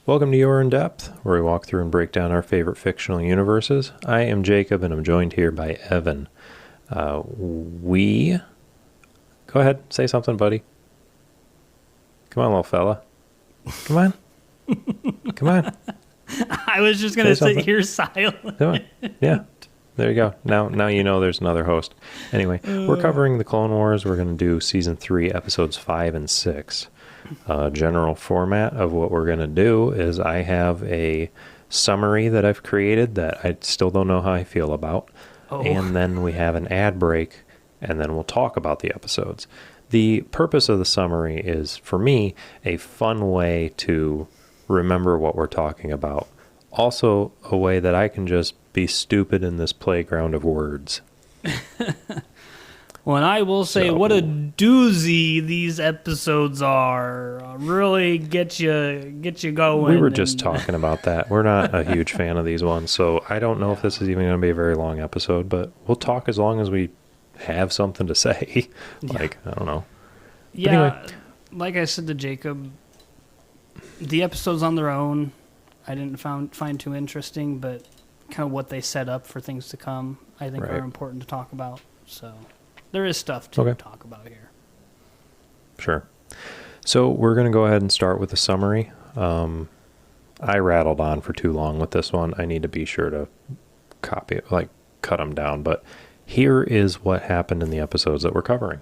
Welcome to Your In Depth, where we walk through and break down our favorite fictional universes. I am Jacob, and I'm joined here by Evan. Go ahead, say something, buddy. Come on, little fella. Come on. Come on. I was just going to sit here silent. Come on. Yeah, there you go. Now you know there's another host. Anyway, we're covering the Clone Wars. We're going to do Season 3, Episodes 5 and 6. General format of what we're going to do is I have a summary that I've created that I still don't know how I feel about. And then we have an ad break, and then we'll talk about the episodes. The purpose of the summary is, for me, a fun way to remember what we're talking about. Also, a way that I can just be stupid in this playground of words. Well, and I will say, what a doozy these episodes are. Really get you going. We were just talking about that. We're not a huge fan of these ones, so I don't know if this is even going to be a very long episode, but we'll talk as long as we have something to say. I don't know. Yeah, anyway. Like I said to Jacob, the episodes on their own, I didn't find too interesting, but kind of what they set up for things to come, I think are important to talk about. So there is stuff to talk about here. Sure. So we're going to go ahead and start with the summary. I rattled on for too long with this one. I need to be sure to copy it, cut them down. But here is what happened in the episodes that we're covering.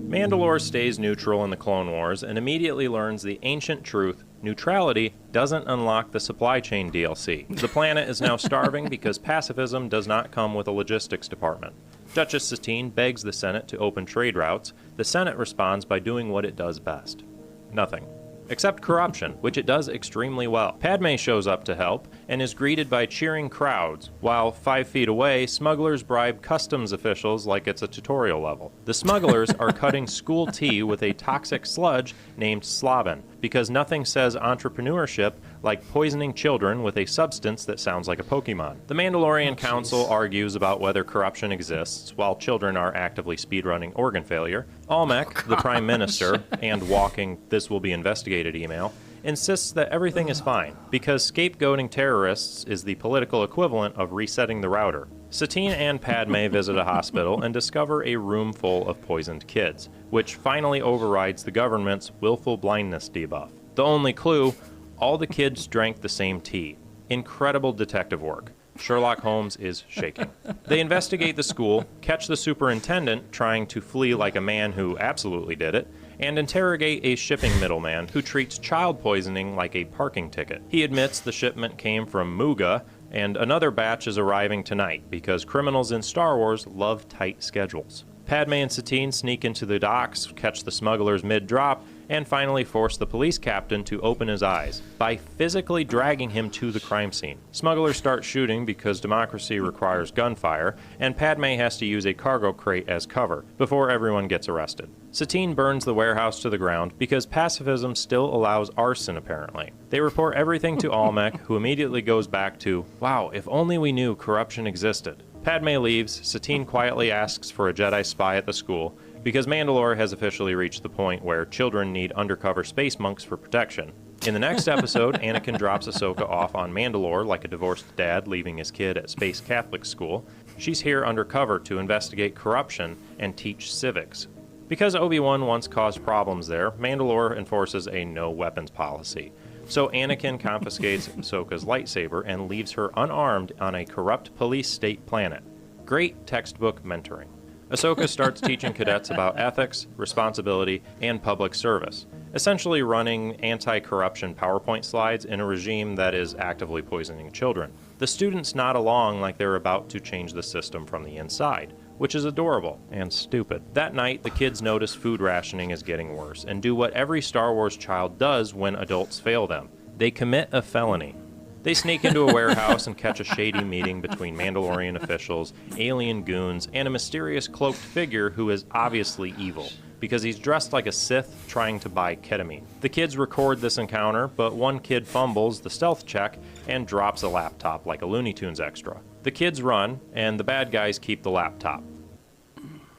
Mandalore stays neutral in the Clone Wars and immediately learns the ancient truth: neutrality doesn't unlock the supply chain DLC. The planet is now starving because pacifism does not come with a logistics department. Duchess Satine begs the Senate to open trade routes. The Senate responds by doing what it does best: nothing. Except corruption, which it does extremely well. Padmé shows up to help and is greeted by cheering crowds, while 5 feet away, smugglers bribe customs officials like it's a tutorial level. The smugglers are cutting school tea with a toxic sludge named Slavin, because nothing says entrepreneurship like poisoning children with a substance that sounds like a Pokemon. The Mandalorian Council argues about whether corruption exists, while children are actively speedrunning organ failure. Almec, the Prime Minister, and walking "this will be investigated" email, insists that everything is fine, because scapegoating terrorists is the political equivalent of resetting the router. Satine and Padmé visit a hospital and discover a room full of poisoned kids, which finally overrides the government's willful blindness debuff. The only clue: all the kids drank the same tea. Incredible detective work. Sherlock Holmes is shaking. They investigate the school, catch the superintendent trying to flee like a man who absolutely did it, and interrogate a shipping middleman who treats child poisoning like a parking ticket. He admits the shipment came from Muga, and another batch is arriving tonight because criminals in Star Wars love tight schedules. Padmé and Satine sneak into the docks, catch the smugglers mid-drop, and finally force the police captain to open his eyes by physically dragging him to the crime scene. Smugglers start shooting because democracy requires gunfire, and Padmé has to use a cargo crate as cover before everyone gets arrested. Satine burns the warehouse to the ground because pacifism still allows arson, apparently. They report everything to Almec, who immediately goes back to, "Wow, if only we knew corruption existed." Padmé leaves. Satine quietly asks for a Jedi spy at the school, because Mandalore has officially reached the point where children need undercover space monks for protection. In the next episode, Anakin drops Ahsoka off on Mandalore like a divorced dad leaving his kid at Space Catholic School. She's here undercover to investigate corruption and teach civics. Because Obi-Wan once caused problems there, Mandalore enforces a no-weapons policy. So Anakin confiscates Ahsoka's lightsaber and leaves her unarmed on a corrupt police state planet. Great textbook mentoring. Ahsoka starts teaching cadets about ethics, responsibility, and public service, essentially running anti-corruption PowerPoint slides in a regime that is actively poisoning children. The students nod along like they're about to change the system from the inside, which is adorable and stupid. That night, the kids notice food rationing is getting worse and do what every Star Wars child does when adults fail them. They commit a felony. They sneak into a warehouse and catch a shady meeting between Mandalorian officials, alien goons, and a mysterious cloaked figure who is obviously evil, because he's dressed like a Sith trying to buy ketamine. The kids record this encounter, but one kid fumbles the stealth check and drops a laptop like a Looney Tunes extra. The kids run, and the bad guys keep the laptop.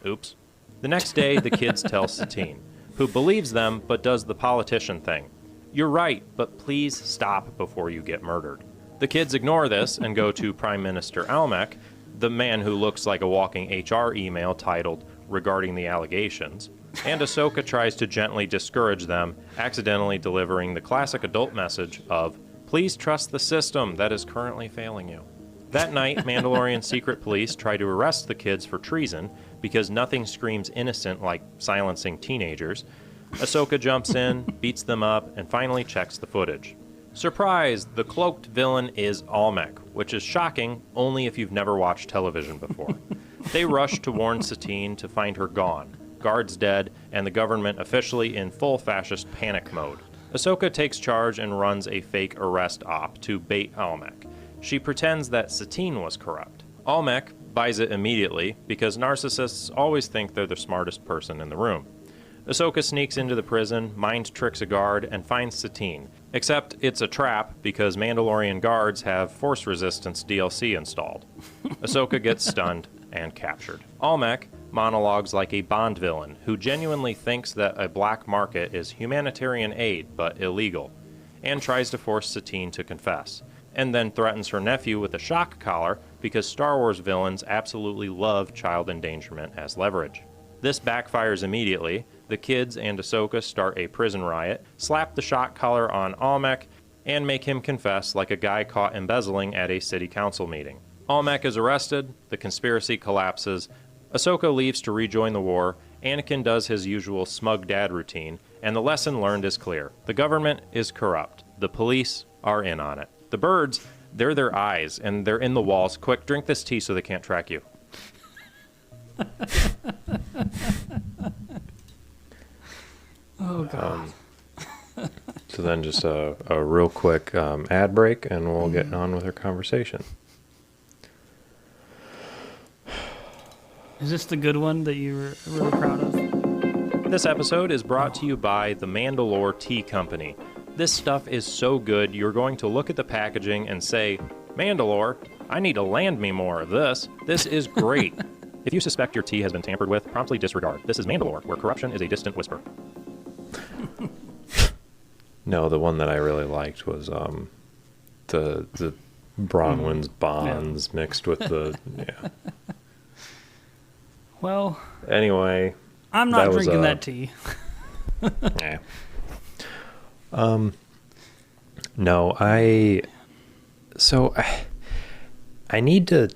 Oops. The next day, the kids tell Satine, who believes them but does the politician thing. You're right, but please stop before you get murdered. The kids ignore this and go to Prime Minister Almec, the man who looks like a walking HR email titled Regarding the Allegations, and Ahsoka tries to gently discourage them, accidentally delivering the classic adult message of, please trust the system that is currently failing you. That night, Mandalorian secret police try to arrest the kids for treason because nothing screams innocent like silencing teenagers. Ahsoka jumps in, beats them up, and finally checks the footage. Surprise! The cloaked villain is Almec, which is shocking only if you've never watched television before. They rush to warn Satine to find her gone, guards dead, and the government officially in full fascist panic mode. Ahsoka takes charge and runs a fake arrest op to bait Almec. She pretends that Satine was corrupt. Almec buys it immediately because narcissists always think they're the smartest person in the room. Ahsoka sneaks into the prison, mind tricks a guard, and finds Satine. Except it's a trap because Mandalorian guards have Force Resistance DLC installed. Ahsoka gets stunned and captured. Almec monologues like a Bond villain who genuinely thinks that a black market is humanitarian aid but illegal, and tries to force Satine to confess, and then threatens her nephew with a shock collar because Star Wars villains absolutely love child endangerment as leverage. This backfires immediately. The kids and Ahsoka start a prison riot, slap the shock collar on Almec, and make him confess like a guy caught embezzling at a city council meeting. Almec is arrested, the conspiracy collapses, Ahsoka leaves to rejoin the war, Anakin does his usual smug dad routine, and the lesson learned is clear. The government is corrupt. The police are in on it. The birds, they're their eyes, and they're in the walls. Quick, drink this tea so they can't track you. Oh, God. So then just a real quick ad break, and we'll get on with our conversation. Is this the good one that you were really proud of? This episode is brought to you by the Mandalore Tea Company. This stuff is so good, you're going to look at the packaging and say, Mandalore, I need to land me more of this. This is great. If you suspect your tea has been tampered with, promptly disregard. This is Mandalore, where corruption is a distant whisper. No, the one that I really liked was the Bronwyn's Bonds mixed with the, yeah. Well, anyway, I'm not drinking that tea. Yeah. No, I need to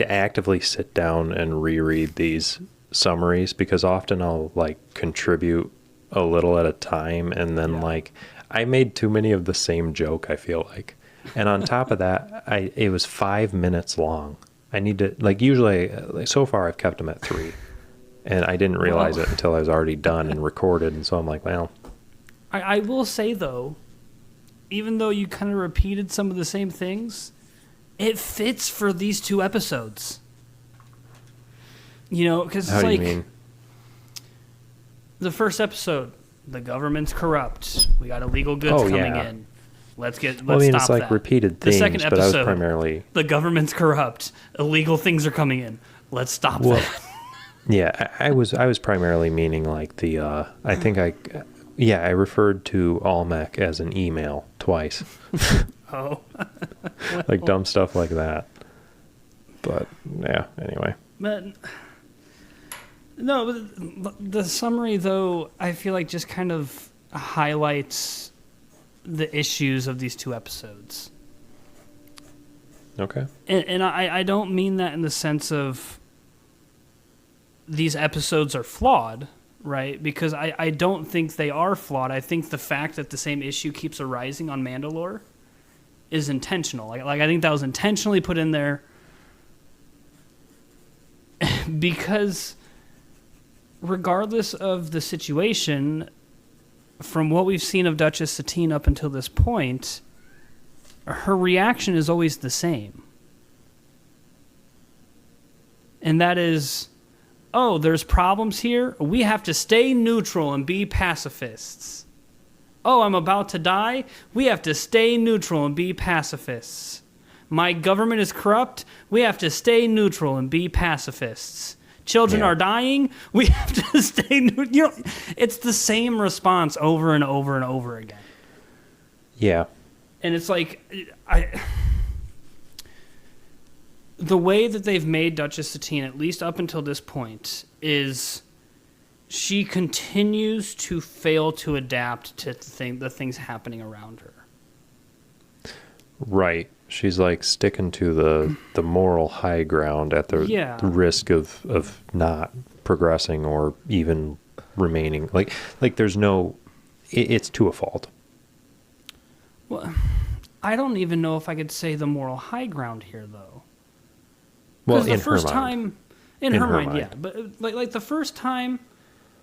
actively sit down and reread these summaries because often I'll like contribute a little at a time, and then like I made too many of the same joke, I feel like. And on top of that, it was 5 minutes long. I need to, like, usually, like, so far I've kept them at 3. And I didn't realize it until I was already done and recorded. And so I'm like, well. I will say, though, even though you kind of repeated some of the same things, it fits for these 2 episodes. You know, because it's like, do you mean? The first episode, the government's corrupt. We got illegal goods coming in. Let's stop it's like that. repeated themes, the second episode, but I was primarily... The government's corrupt. Illegal things are coming in. Let's stop that. Yeah, I was primarily meaning like the, I referred to Almec as an email twice. Oh. Like dumb stuff like that. But, yeah, anyway. But, no, the summary, though, I feel like just kind of highlights the issues of these 2 episodes. Okay. And I don't mean that in the sense of these episodes are flawed, right? Because I don't think they are flawed. I think the fact that the same issue keeps arising on Mandalore is intentional. Like I think that was intentionally put in there because regardless of the situation, from what we've seen of Duchess Satine up until this point, her reaction is always the same. And that is, oh, there's problems here? We have to stay neutral and be pacifists. Oh, I'm about to die? We have to stay neutral and be pacifists. My government is corrupt? We have to stay neutral and be pacifists. Children are dying. We have to stay neutral. It's the same response over and over and over again. Yeah. And it's like, the way that they've made Duchess Satine, at least up until this point, is she continues to fail to adapt to the things happening around her. Right. She's like sticking to the moral high ground at the risk of not progressing or even remaining. Like there's no, it's to a fault. Well, I don't even know if I could say the moral high ground here, though. Well, in her mind. In her mind, yeah. But like the first time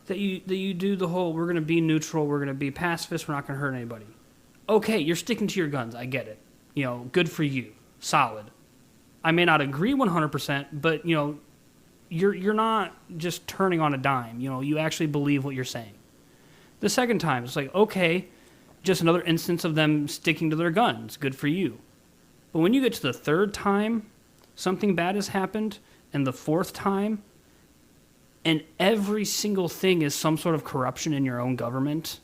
that you do the whole, we're going to be neutral, we're going to be pacifist, we're not going to hurt anybody. Okay, you're sticking to your guns. I get it. Good for you. Solid. I may not agree 100%, but you're not just turning on a dime. You actually believe what you're saying. The second time, it's like, okay, just another instance of them sticking to their guns. Good for you. But when you get to the third time, something bad has happened, and the fourth time, and every single thing is some sort of corruption in your own government,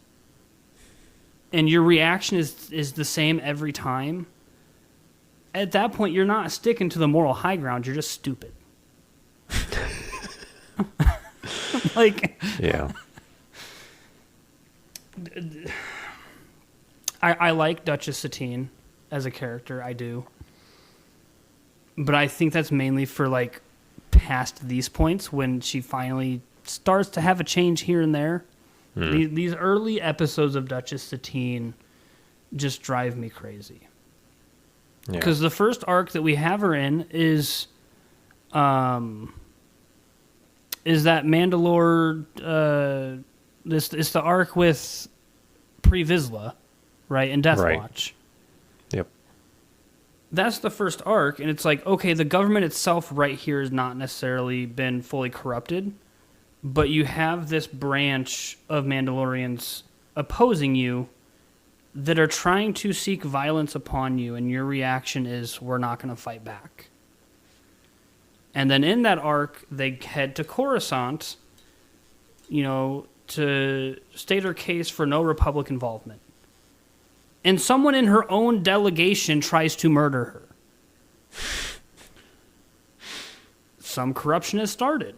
and your reaction is the same every time, at that point, you're not sticking to the moral high ground. You're just stupid. Yeah. I like Duchess Satine as a character. I do. But I think that's mainly for, past these points when she finally starts to have a change here and there. These early episodes of Duchess Satine just drive me crazy. Because the first arc that we have her in is that Mandalore. It's the arc with Pre Vizsla, right, and Death Watch. Yep. That's the first arc, and it's like, okay, the government itself right here has not necessarily been fully corrupted, but you have this branch of Mandalorians opposing you that are trying to seek violence upon you, and your reaction is, we're not going to fight back. And then in that arc, they head to Coruscant, to state her case for no Republic involvement. And someone in her own delegation tries to murder her. Some corruption has started.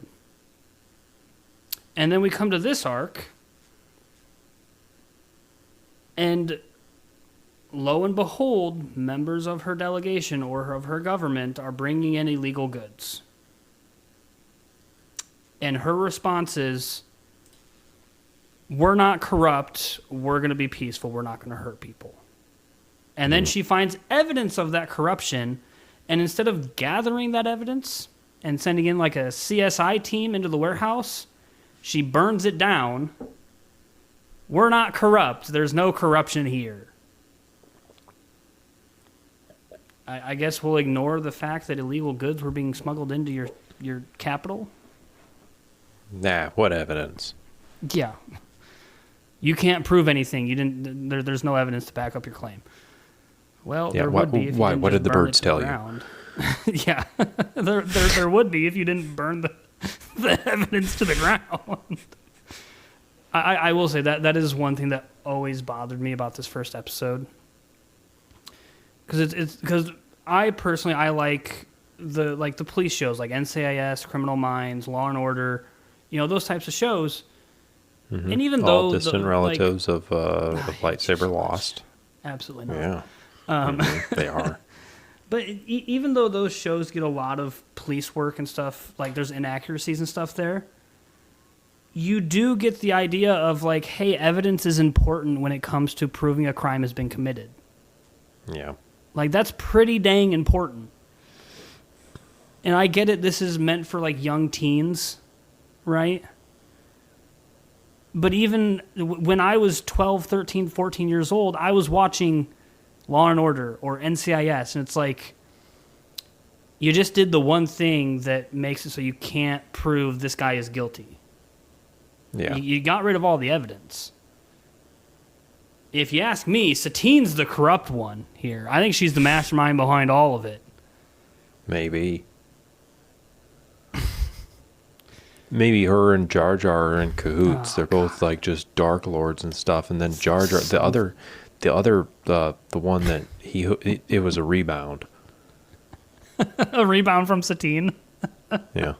And then we come to this arc, and lo and behold, members of her delegation or of her government are bringing in illegal goods. And her response is, we're not corrupt, we're going to be peaceful, we're not going to hurt people. And then she finds evidence of that corruption, and instead of gathering that evidence and sending in a CSI team into the warehouse, she burns it down. We're not corrupt, there's no corruption here. I guess we'll ignore the fact that illegal goods were being smuggled into your capital? Nah, what evidence? Yeah. You can't prove anything. You didn't. There's no evidence to back up your claim. Well, there would be. If you didn't what did the burn birds it to tell the you? ground. Yeah, there would be if you didn't burn the evidence to the ground. I will say that is one thing that always bothered me about this first episode. Because I personally like the police shows like NCIS, Criminal Minds, Law and Order, those types of shows. Mm-hmm. And even all distant relatives of Lightsaber Lost. Absolutely not. Yeah, they are. But even though those shows get a lot of police work and stuff, there's inaccuracies and stuff there, you do get the idea of hey, evidence is important when it comes to proving a crime has been committed. Yeah. That's pretty dang important. And I get it, this is meant for young teens, right? But even when I was 12, 13, 14 years old, I was watching Law and Order or NCIS, and it's you just did the one thing that makes it so you can't prove this guy is guilty. Yeah. You got rid of all the evidence. If you ask me, Satine's the corrupt one here. I think she's the mastermind behind all of it. Maybe. maybe her and Jar Jar are in cahoots. They're both like just Dark Lords and stuff. And then Jar Jar, the one that it was a rebound. A rebound from Satine. Yeah,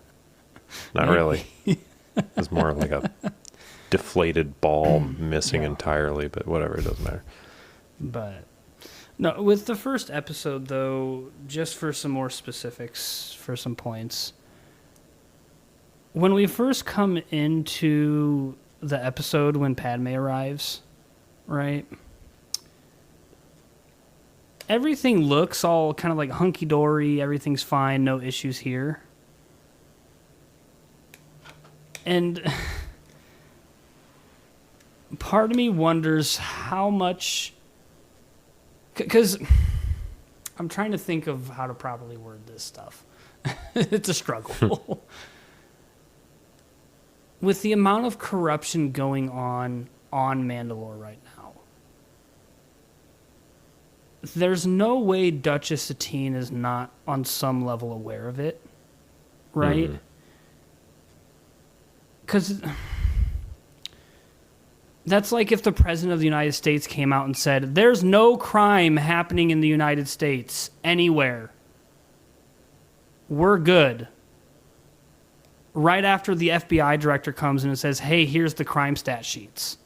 not really. It's more like a deflated ball missing entirely, but whatever, it doesn't matter. But no, with the first episode though, just for some more specifics, for some points. When we first come into the episode when Padme arrives, right? Everything looks all kind of like hunky-dory, everything's fine, no issues here. And part of me wonders how much... Because I'm trying to think of how to properly word this stuff. It's a struggle. With the amount of corruption going on Mandalore right now, there's no way Duchess Satine is not on some level aware of it, right? Because that's like if the President of the United States came out and said, there's no crime happening in the United States anywhere. We're good. Right after the FBI director comes in and says, hey, here's the crime stat sheets.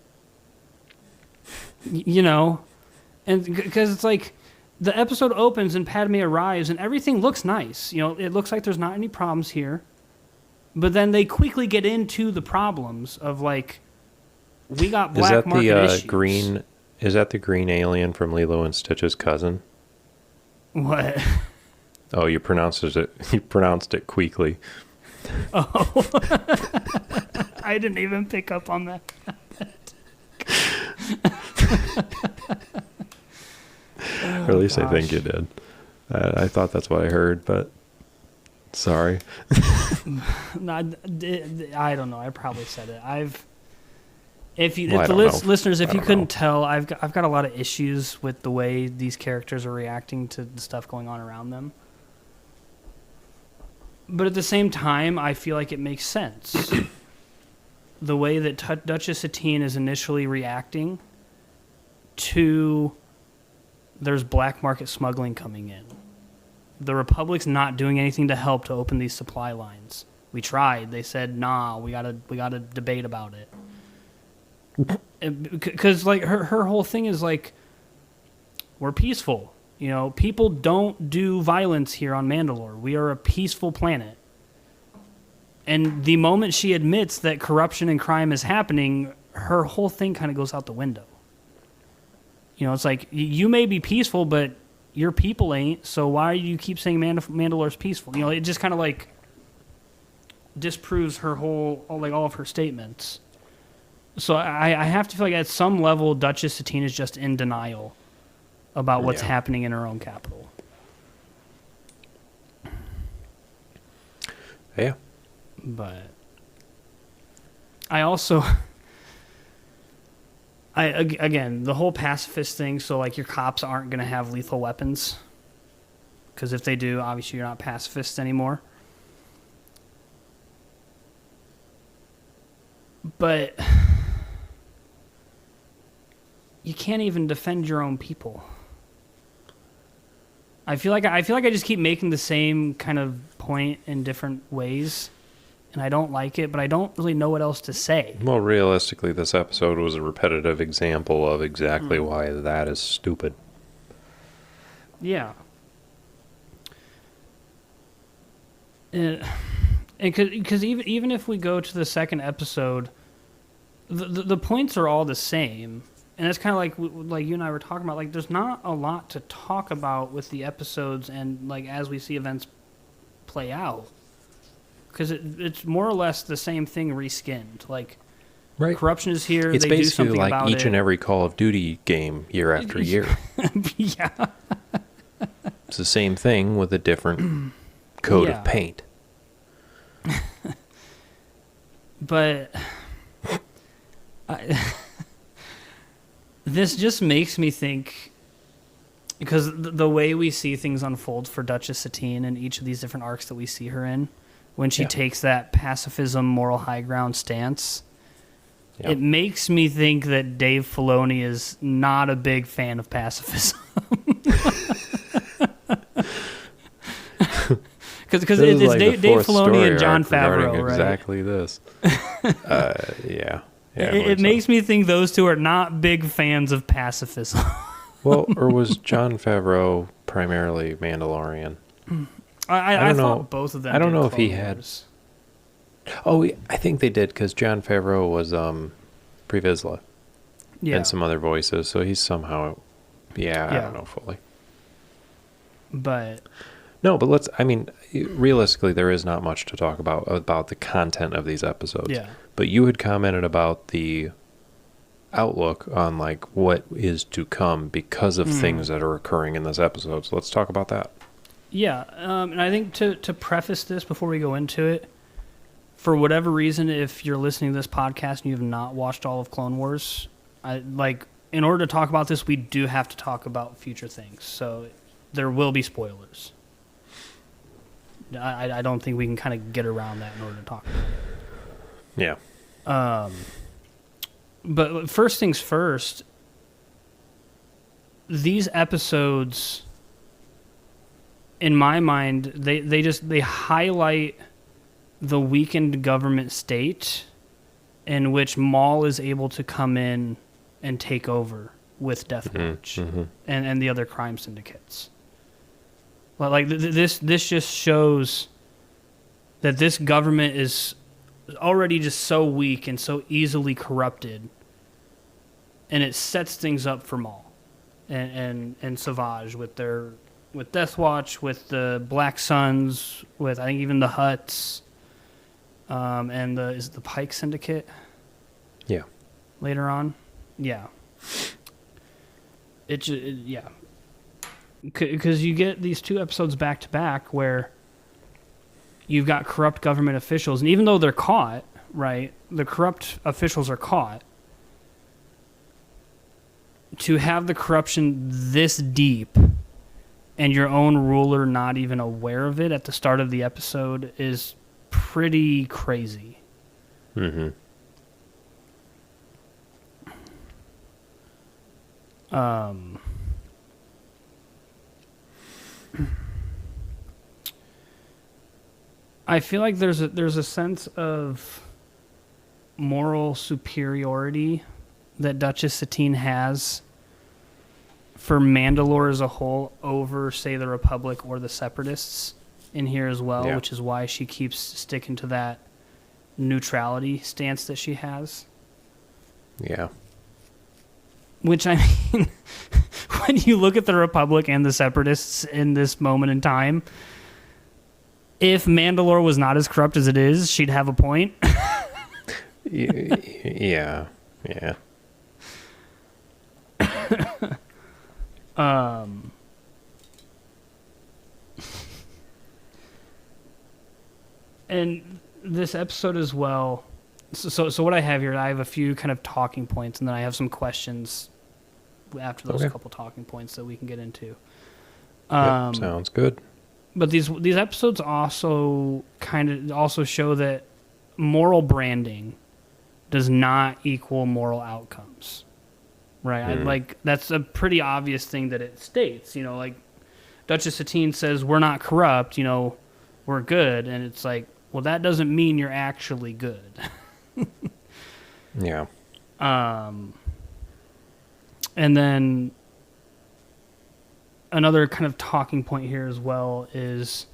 You know? And because it's like the episode opens and Padme arrives and everything looks nice. You know, it looks like there's not any problems here. But then they quickly get into the problems of like, we got black market issues. Is that the green alien from Lilo and Stitch's cousin? What? Oh, you pronounced it quickly. Oh. I didn't even pick up on that. Or at least I think you did. I thought that's what I heard, but sorry. No, I don't know. I probably said it. Listeners, if you couldn't tell, I've got a lot of issues with the way these characters are reacting to the stuff going on around them. But at the same time, I feel like it makes sense. The way that Duchess Satine is initially reacting to there's black market smuggling coming in. The Republic's not doing anything to help to open these supply lines. We tried. They said, nah, we gotta debate about it. Because like her whole thing is like, we're peaceful. You know, people don't do violence here on Mandalore. We are a peaceful planet. And the moment she admits that corruption and crime is happening, her whole thing kind of goes out the window. You know, it's like, you may be peaceful, but your people ain't, so why do you keep saying Mandalore's peaceful? You know, it just kind of like disproves her all of her statements. So I have to feel like at some level, Duchess Satine is just in denial about what's happening in her own capital. Yeah. But I also, again, the whole pacifist thing, so like your cops aren't going to have lethal weapons. Because if they do, obviously you're not pacifists anymore. But you can't even defend your own people. I feel like I just keep making the same kind of point in different ways, and I don't like it, but I don't really know what else to say. Well, realistically, this episode was a repetitive example of exactly why that is stupid. Yeah. And because even if we go to the second episode, the points are all the same. And it's kind of like you and I were talking about, like, there's not a lot to talk about with the episodes and, like, as we see events play out. Because it's more or less the same thing reskinned. Like, right. Corruption is here, it's they do something like about it. It's basically like each and every Call of Duty game year after year. Yeah. It's the same thing with a different coat of paint. But this just makes me think, because the way we see things unfold for Duchess Satine and each of these different arcs that we see her in, when she takes that pacifism, moral high ground stance. Yeah. It makes me think that Dave Filoni is not a big fan of pacifism. Because it's like Dave Filoni and Jon Favreau, right? Exactly this. Yeah. It makes me think those two are not big fans of pacifism. Well, or was Jon Favreau primarily Mandalorian? I thought both of them. I don't know if Clone he had. Wars. Oh, I think they did because Jon Favreau was Pre Vizsla and some other voices, so he's somehow. Yeah, I don't know fully. But realistically, there is not much to talk about the content of these episodes. Yeah. But you had commented about the outlook on like what is to come because of things that are occurring in this episode. So let's talk about that. Yeah, and I think to preface this before we go into it, for whatever reason, if you're listening to this podcast and you have not watched all of Clone Wars, in order to talk about this, we do have to talk about future things. So there will be spoilers. I don't think we can kind of get around that in order to talk about it. Yeah. But first things first, these episodes, in my mind, they highlight the weakened government state in which Maul is able to come in and take over with Death Watch and the other crime syndicates. Well, like this just shows that this government is already just so weak and so easily corrupted, and it sets things up for Maul and Savage with Death Watch, with the Black Suns, with I think even the Hutts, and is it the Pike Syndicate? Yeah. Later on, yeah. Yeah. Because you get these two episodes back to back where you've got corrupt government officials, and even though they're caught, right, the corrupt officials are caught, to have the corruption this deep and your own ruler not even aware of it at the start of the episode is pretty crazy. Mm-hmm. I feel like there's a sense of moral superiority that Duchess Satine has for Mandalore as a whole over, say, the Republic or the Separatists in here as well, which is why she keeps sticking to that neutrality stance that she has. Yeah. Which, I mean, when you look at the Republic and the Separatists in this moment in time, if Mandalore was not as corrupt as it is, she'd have a point. Yeah. And this episode as well. So what I have here, I have a few kind of talking points, and then I have some questions after those couple talking points that we can get into. Sounds good. But these episodes also show that moral branding does not equal moral outcomes, right? That's a pretty obvious thing that it states. You know, like Duchess Satine says, "We're not corrupt. You know, we're good," and it's like, well, that doesn't mean you're actually good. Yeah. And then another kind of talking point here as well is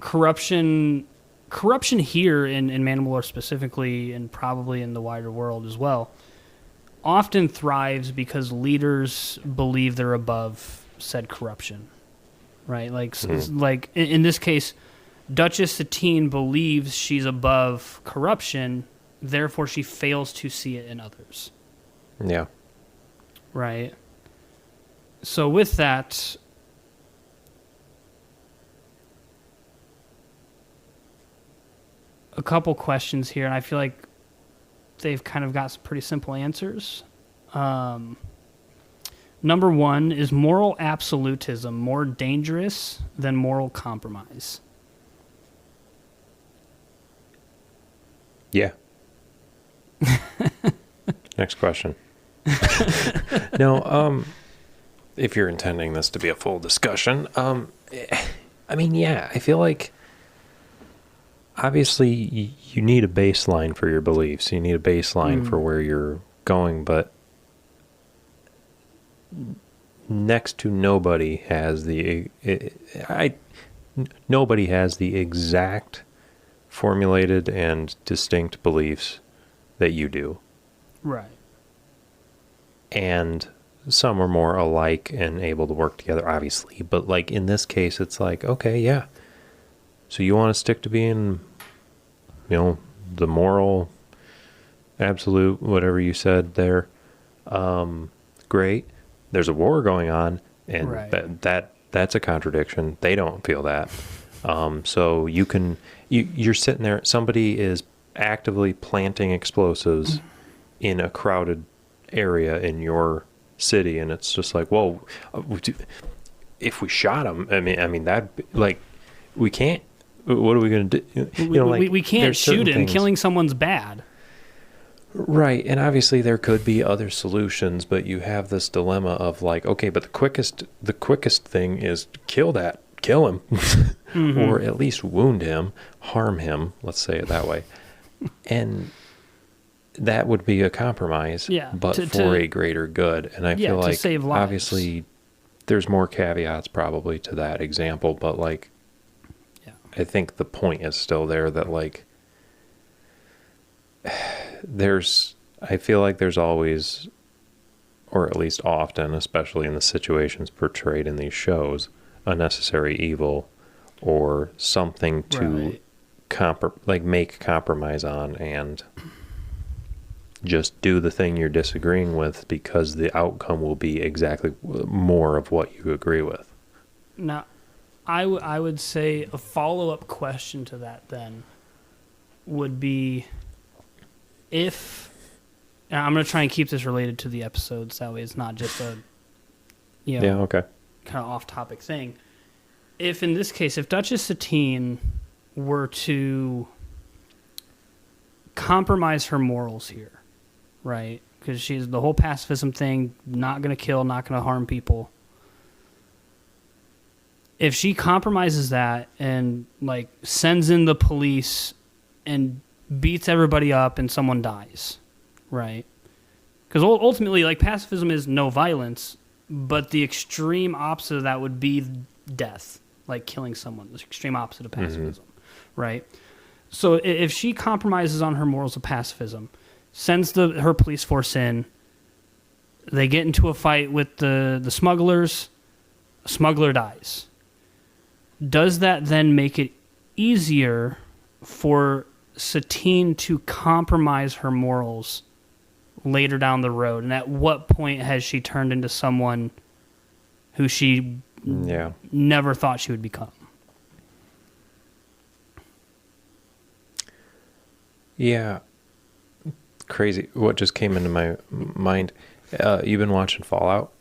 corruption here in Mandalore specifically, and probably in the wider world as well, often thrives because leaders believe they're above said corruption, right? Like in this case, Duchess Satine believes she's above corruption, therefore she fails to see it in others. Yeah. Right? So with that, a couple questions here, and I feel like they've kind of got some pretty simple answers. Number one, is moral absolutism more dangerous than moral compromise? Yeah. Next question. No, if you're intending this to be a full discussion, I mean, yeah, I feel like obviously you need a baseline for your beliefs. You need a baseline for where you're going, but next to nobody has nobody has the exact formulated and distinct beliefs that you do. Right. And some are more alike and able to work together, obviously. But like in this case, it's like, okay, yeah. So you want to stick to being, the moral, absolute, whatever you said there. Great. There's a war going on, and right. that's a contradiction. They don't feel that. So you're sitting there. Somebody is actively planting explosives in a crowded area in your city, and it's just like, whoa, if we shot him, I mean that, like, we can't. What are we going to do? We can't shoot him. Killing someone's bad. Right, and obviously there could be other solutions, but you have this dilemma of like, okay, but the quickest thing is kill him, or at least wound him, harm him. Let's say it that way, and that would be a compromise, but for a greater good. And I feel like obviously there's more caveats probably to that example, but like, I think the point is still there that like, I feel like there's always, or at least often, especially in the situations portrayed in these shows, unnecessary evil or something to make compromise on and just do the thing you're disagreeing with because the outcome will be exactly more of what you agree with. Now, I would say a follow-up question to that then would be, if, and I'm going to try and keep this related to the episodes, that way it's not just a, kind of off-topic thing. If, in this case, if Duchess Satine were to compromise her morals here, right? Because she's the whole pacifism thing, not going to kill, not going to harm people. If she compromises that and, like, sends in the police and beats everybody up and someone dies, right? Because ultimately, like, pacifism is no violence, but the extreme opposite of that would be death, like killing someone, the extreme opposite of pacifism, right? So if she compromises on her morals of pacifism, sends her police force in, they get into a fight with the smugglers, a smuggler dies. Does that then make it easier for Satine to compromise her morals later down the road? And at what point has she turned into someone who she never thought she would become? Yeah. Crazy. What just came into my mind, you've been watching Fallout?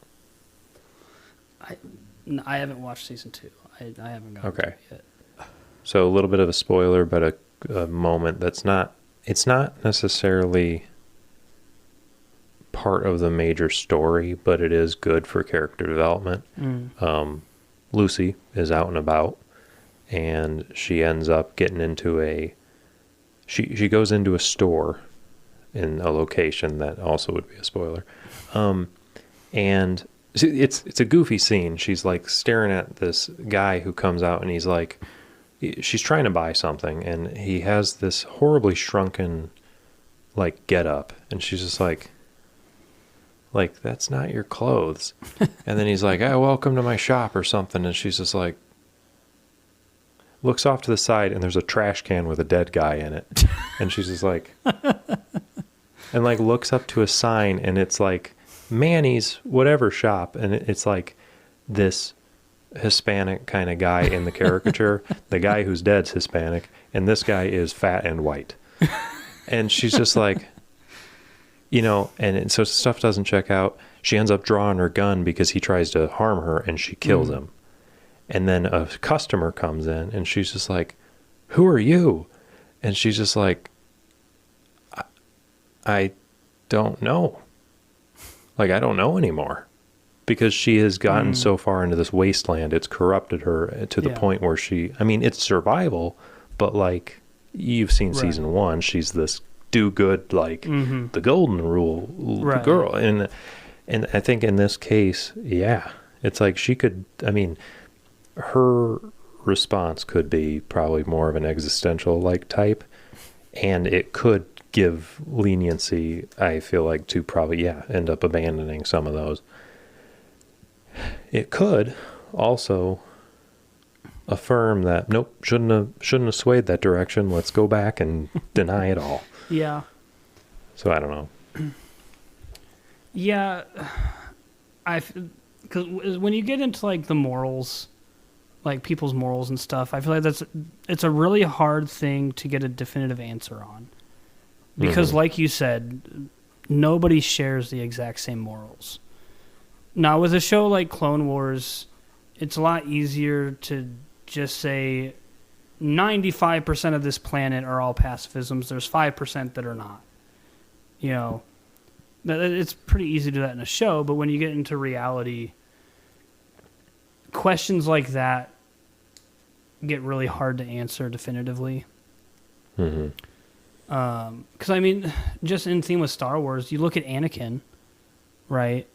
I haven't watched season 2. I haven't gotten to it yet. So a little bit of a spoiler, but a moment it's not necessarily part of the major story, but it is good for character development. Lucy is out and about, and she ends up getting into she goes into a store in a location that also would be a spoiler. And it's a goofy scene. She's like staring at this guy who comes out, and he's like, she's trying to buy something, and he has this horribly shrunken like get up, and she's just like that's not your clothes. And then he's like, "Oh, welcome to my shop," or something, and she's just like looks off to the side, and there's a trash can with a dead guy in it. And she's just like and like looks up to a sign, and it's like Manny's whatever shop, and it's like this Hispanic kind of guy in the caricature. The guy who's dead's Hispanic, and this guy is fat and white. And she's just like, and so stuff doesn't check out. She ends up drawing her gun because he tries to harm her, and she kills him. And then a customer comes in, and she's just like, "Who are you?" And she's just like, I don't know. Like, I don't know anymore. Because she has gotten so far into this wasteland, it's corrupted her to the point where it's survival, but like, you've seen season 1, she's this do-good, like, the golden rule girl. And I think in this case, it's like she could, her response could be probably more of an existential, like, type, and it could give leniency, I feel like, to probably, end up abandoning some of those. It could also affirm that, nope, shouldn't have swayed that direction. Let's go back and deny it all. Yeah. So I don't know. Yeah, because when you get into like the morals, like people's morals and stuff, I feel like it's a really hard thing to get a definitive answer on. Because like you said, nobody shares the exact same morals. Now, with a show like Clone Wars, it's a lot easier to just say 95% of this planet are all pacifisms. There's 5% that are not. You know, it's pretty easy to do that in a show, but when you get into reality, questions like that get really hard to answer definitively. Because, just in theme with Star Wars, you look at Anakin, right?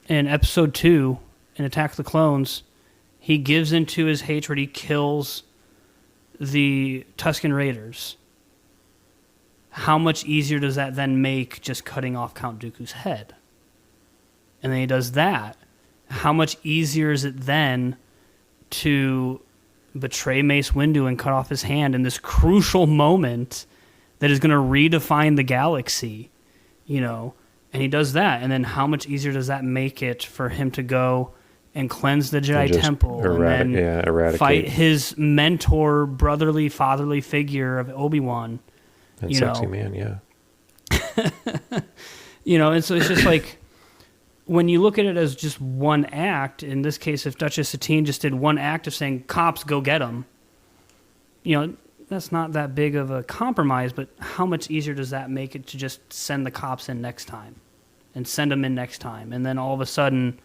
In Episode 2, in Attack of the Clones, he gives into his hatred. He kills the Tusken Raiders. How much easier does that then make just cutting off Count Dooku's head? And then he does that. How much easier is it then to betray Mace Windu and cut off his hand in this crucial moment that is going to redefine the galaxy, you know? And he does that, and then how much easier does that make it for him to go and cleanse the Jedi Temple and then eradicate. Fight his mentor, brotherly, fatherly figure of Obi-Wan? And sexy man, yeah. And so it's just like, when you look at it as just one act, in this case, if Duchess Satine just did one act of saying, cops, go get him, that's not that big of a compromise, but how much easier does that make it to just send the cops in next time? And send them in next time. And then all of a sudden,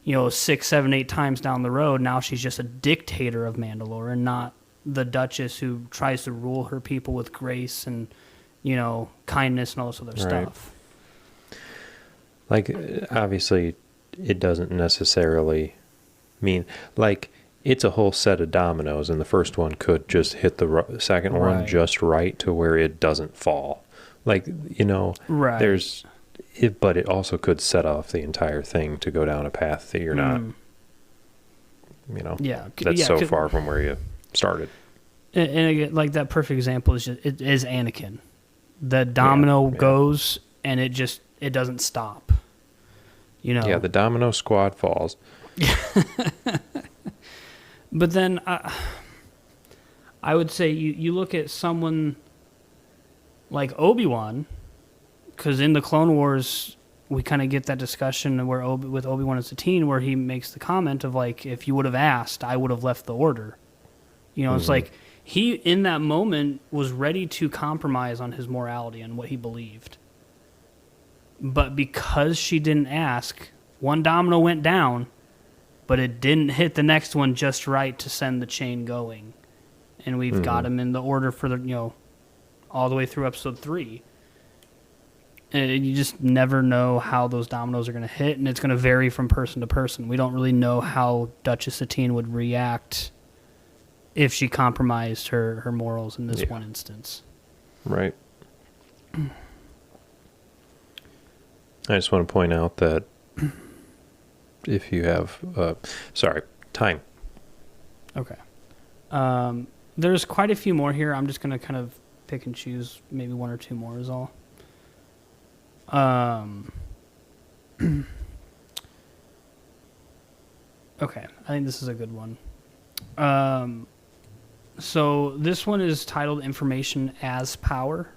6, 7, 8 times down the road, now she's just a dictator of Mandalore and not the Duchess who tries to rule her people with grace and, kindness and all this other stuff. Like, obviously, it doesn't necessarily mean, like, it's a whole set of dominoes, and the first one could just hit the second one just right to where it doesn't fall. Like, there's... but it also could set off the entire thing to go down a path that you're not, that's so far from where you started. And again, like that perfect example is Anakin. The domino goes and it doesn't stop. Yeah, the domino squad falls. But then I would say you look at someone like Obi-Wan. Because in the Clone Wars, we kind of get that discussion where with Obi-Wan and Satine, where he makes the comment of like, if you would have asked, I would have left the order. It's like he, in that moment, was ready to compromise on his morality and what he believed. But because she didn't ask, one domino went down, but it didn't hit the next one just right to send the chain going. And we've got him in the order for the, all the way through Episode 3. And you just never know how those dominoes are going to hit, and it's going to vary from person to person. We don't really know how Duchess Satine would react if she compromised her morals in this one instance. Right. I just want to point out that if you have... time. Okay. There's quite a few more here. I'm just going to kind of pick and choose maybe one or two more is all. Okay, I think this is a good one. So this one is titled Information as Power.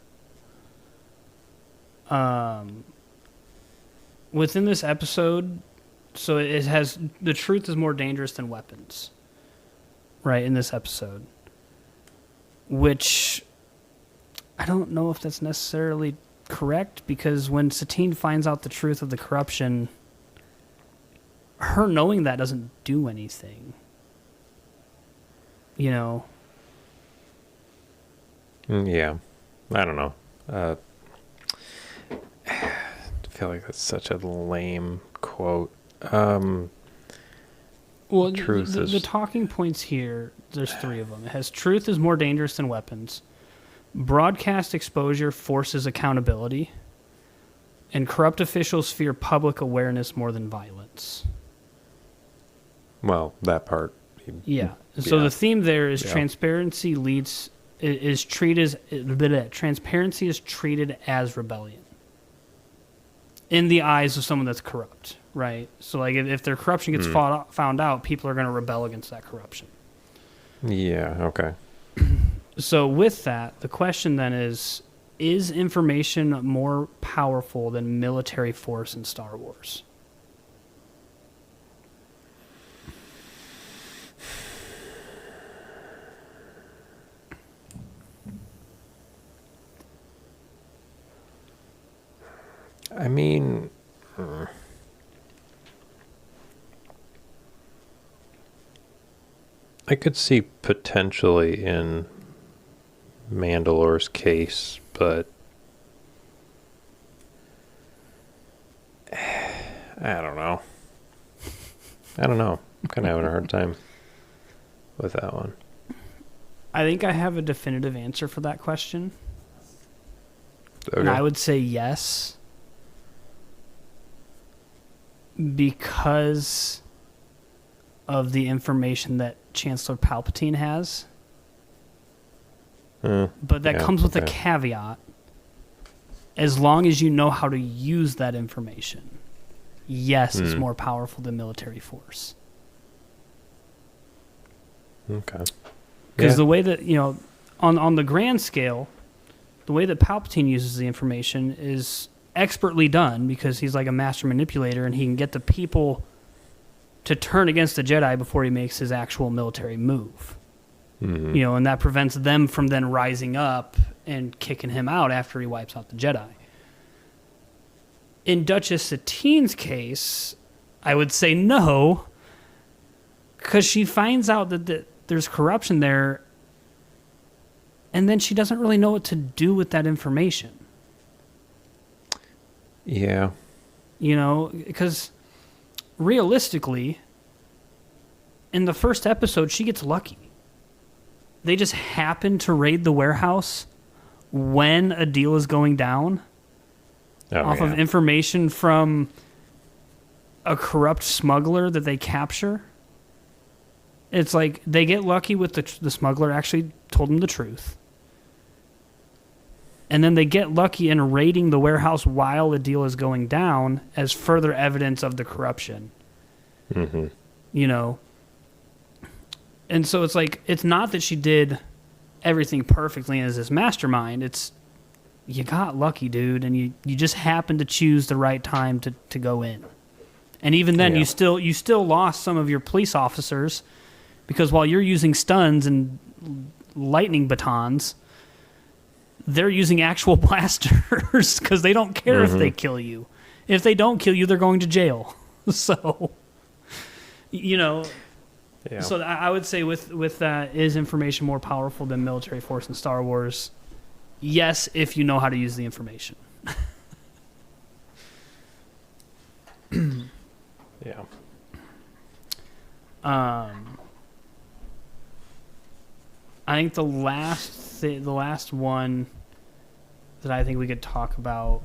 Within this episode, so it has, the truth is more dangerous than weapons, right, in this episode. Which, I don't know if that's necessarily correct, because when Satine finds out the truth of the corruption, her knowing that doesn't do anything. You know? Yeah. I don't know. I feel like that's such a lame quote. Well, truth is... the talking points here, there's 3 of them. It has truth is more dangerous than weapons. Broadcast exposure forces accountability. And corrupt officials fear public awareness more than violence. Well, that part. Yeah. So the theme there is transparency is treated as rebellion in the eyes of someone that's corrupt, right? So like if their corruption gets found out, people are going to rebel against that corruption. Yeah, okay. So with that, the question then is information more powerful than military force in Star Wars? I mean, I could see potentially in Mandalore's case, but I don't know. I'm kind of having a hard time with that one. I think I have a definitive answer for that question. Okay. And I would say yes. Because of the information that Chancellor Palpatine has. But that comes with a caveat. As long as you know how to use that information, yes, it's more powerful than military force. Okay. Because the way that, on the grand scale, the way that Palpatine uses the information is expertly done because he's like a master manipulator and he can get the people to turn against the Jedi before he makes his actual military move. Mm-hmm. And that prevents them from then rising up and kicking him out after he wipes out the Jedi. In Duchess Satine's case, I would say no, because she finds out that there's corruption there, and then she doesn't really know what to do with that information. Yeah. Because realistically, in the first episode, she gets lucky. They just happen to raid the warehouse when a deal is going down off of information from a corrupt smuggler that they capture. It's like they get lucky with the smuggler actually told them the truth. And then they get lucky in raiding the warehouse while the deal is going down as further evidence of the corruption. Mm-hmm. And so it's like, it's not that she did everything perfectly as this mastermind. It's, you got lucky, dude, and you just happened to choose the right time to go in. And even then, you still lost some of your police officers because while you're using stuns and lightning batons, they're using actual blasters because they don't care if they kill you. If they don't kill you, they're going to jail. So, Yeah. So I would say with that, is information more powerful than military force in Star Wars? Yes, if you know how to use the information. Yeah. I think the last one that I think we could talk about,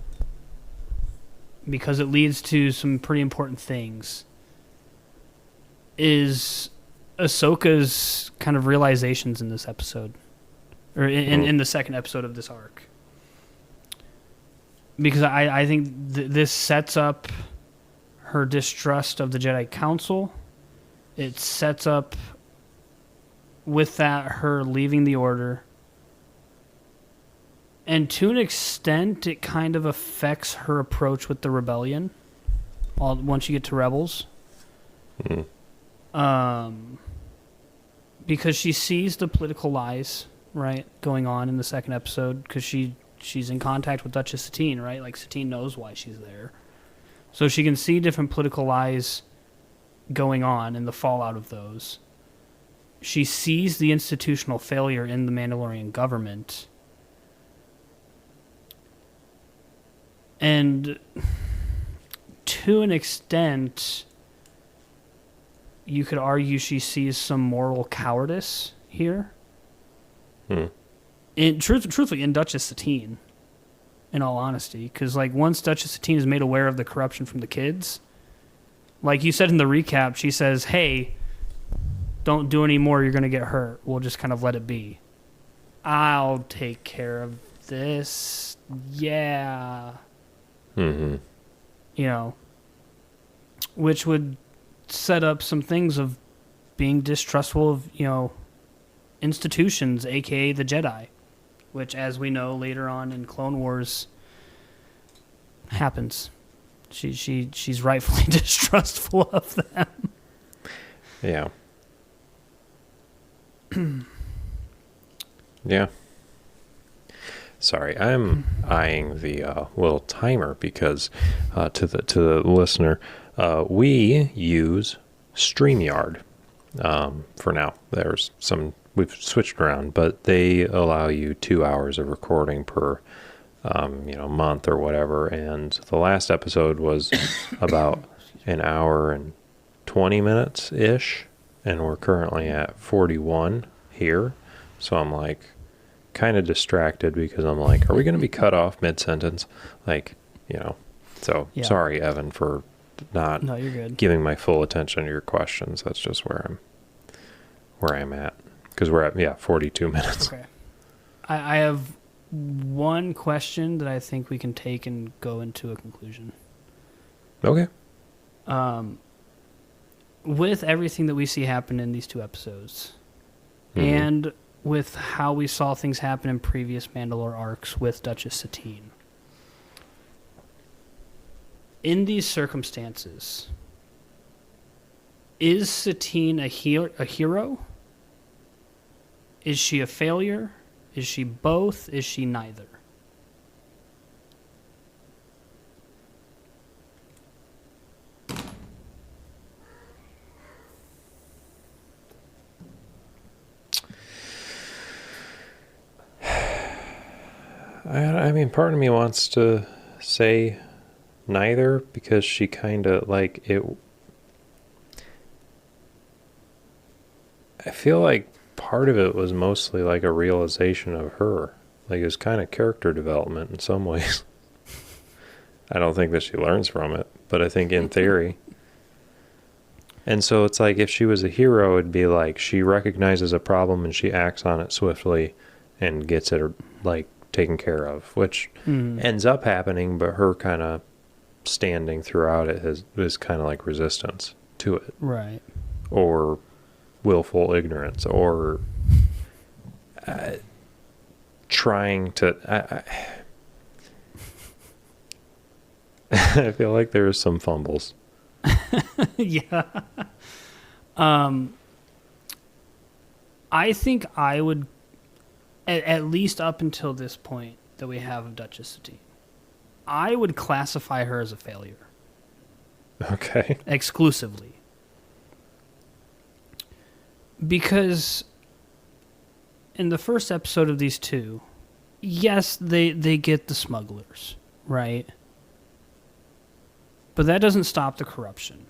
because it leads to some pretty important things, is Ahsoka's kind of realizations in this episode, or in the second episode of this arc. Because I think this sets up her distrust of the Jedi Council. It sets up, with that, her leaving the Order. And to an extent, it kind of affects her approach with the Rebellion once you get to Rebels. Because she sees the political lies, right, going on in the second episode, because she she's in contact with Duchess Satine, right? Like, Satine knows why she's there. So she can see different political lies going on and the fallout of those. She sees the institutional failure in the Mandalorian government. And to an extent, you could argue she sees some moral cowardice here. Truthfully, in Duchess Satine, in all honesty. Because, like, once Duchess Satine is made aware of the corruption from the kids, like you said in the recap, she says, hey, don't do any more, you're going to get hurt. We'll just kind of let it be. I'll take care of this. Yeah. Mm-hmm. You know, which would set up some things of being distrustful of, you know, institutions, aka the Jedi, which, as we know later on in Clone Wars, happens. She's rightfully distrustful of them. Yeah. Yeah. Sorry, I'm eyeing the little timer because to the listener, we use StreamYard for now. There's some we've switched around, but they allow you 2 hours of recording per month or whatever. And the last episode was about an hour and 20 minutes ish, and we're currently at 41 here. So I'm like kind of distracted because I'm like, are we going to be cut off mid-sentence? Like, so yeah. Sorry, Evan, for not you're good. Giving my full attention to your questions. That's just where I'm at, because we're at 42 minutes. Okay. I have one question that I think we can take and go into a conclusion. Okay. With everything that we see happen in these 2 episodes, mm-hmm. and with how we saw things happen in previous Mandalore arcs with Duchess Satine, in these circumstances, is Satine a hero? Is she a failure? Is she both? Is she neither? I mean, part of me wants to say neither, because she kind of like it. I feel like part of it was mostly like a realization of her. Like, it was kind of character development in some ways. I don't think that she learns from it, but I think in theory. And so it's like, if she was a hero, it'd be like she recognizes a problem and she acts on it swiftly and gets it like taken care of, which ends up happening, but her kind of standing throughout it is kind of like resistance to it. Right. Or willful ignorance, or trying to... I feel like there's some fumbles. Yeah. I think I would, at least up until this point that we have of Duchess Satine, I would classify her as a failure. Okay. Exclusively. Because in the first episode of these 2, yes, they get the smugglers, right? But that doesn't stop the corruption.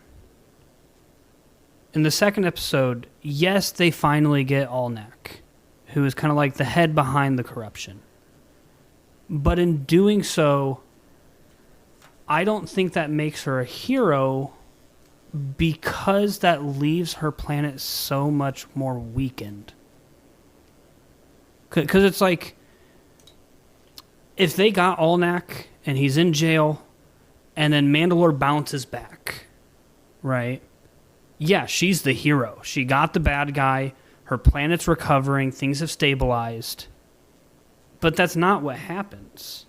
In the second episode, yes, they finally get Alnak, who is kind of like the head behind the corruption. But in doing so, I don't think that makes her a hero, because that leaves her planet so much more weakened. Because it's like, if they got Alnak and he's in jail, and then Mandalore bounces back, right? Yeah, she's the hero. She got the bad guy. Her planet's recovering. Things have stabilized. But that's not what happens.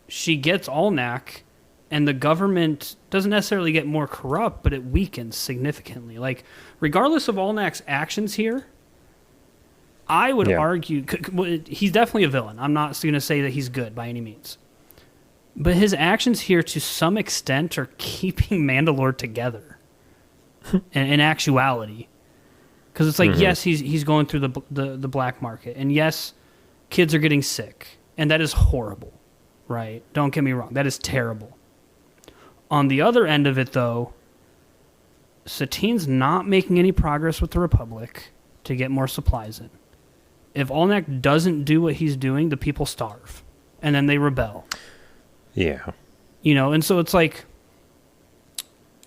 She gets Alnak, and the government doesn't necessarily get more corrupt, but it weakens significantly. Like, regardless of Alnak's actions here, I would argue he's definitely a villain. I'm not going to say that he's good by any means. But his actions here, to some extent, are keeping Mandalore together in actuality. Because it's like, yes, he's going through the black market. And yes, kids are getting sick. And that is horrible, right? Don't get me wrong. That is terrible. On the other end of it, though, Satine's not making any progress with the Republic to get more supplies in. If Alnak doesn't do what he's doing, the people starve. And then they rebel. Yeah. You know, and so it's like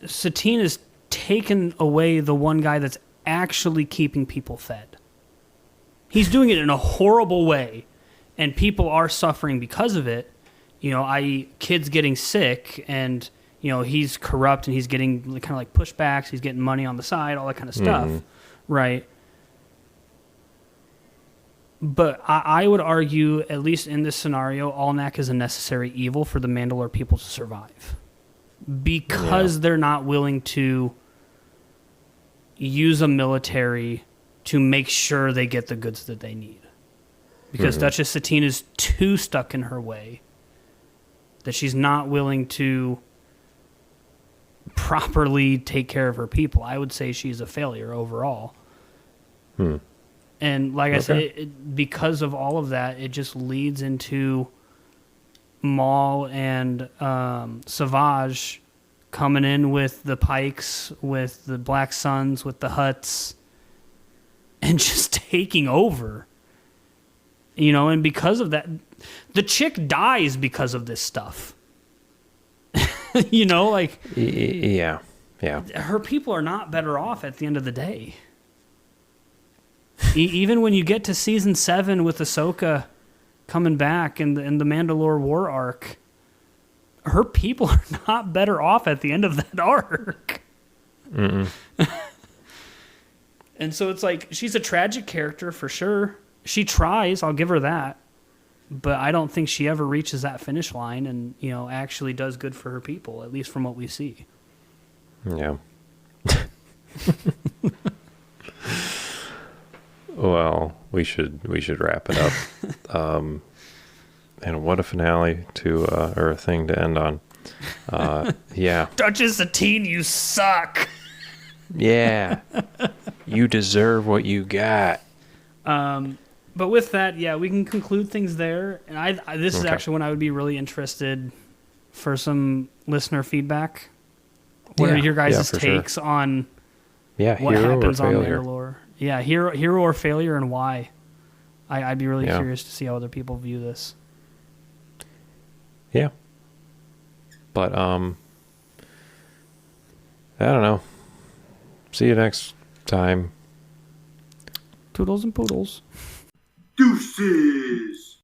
Satine has taken away the one guy that's actually keeping people fed. He's doing it in a horrible way, and people are suffering because of it, you know, i.e. kids getting sick, and, you know, he's corrupt and he's getting kind of like pushbacks, he's getting money on the side, all that kind of stuff, right? But I would argue, at least in this scenario, Alnak is a necessary evil for the Mandalore people to survive. Because they're not willing to use a military to make sure they get the goods that they need. Because Duchess Satine is too stuck in her way that she's not willing to properly take care of her people. I would say she's a failure overall. And like I said, because of all of that, it just leads into Maul and Savage coming in with the Pikes, with the Black Suns, with the Hutts, and just taking over. You know, and because of that, the chick dies because of this stuff. You know, like... Yeah. Her people are not better off at the end of the day. Even when you get to season 7 with Ahsoka coming back in the Mandalore War arc, her people are not better off at the end of that arc. And so it's like, she's a tragic character for sure. She tries, I'll give her that. But I don't think she ever reaches that finish line and, you know, actually does good for her people, at least from what we see. Yeah. Well, we should wrap it up. And what a finale to or a thing to end on. Yeah. Duchess Satine, you suck. Yeah. You deserve what you got. But with that, yeah, we can conclude things there. And this is actually when I would be really interested for some listener feedback. What are your guys' takes on what happens on Mandalore? Yeah, hero or failure, and why? I'd be really curious to see how other people view this. Yeah. But, I don't know. See you next time. Toodles and poodles. Deuces!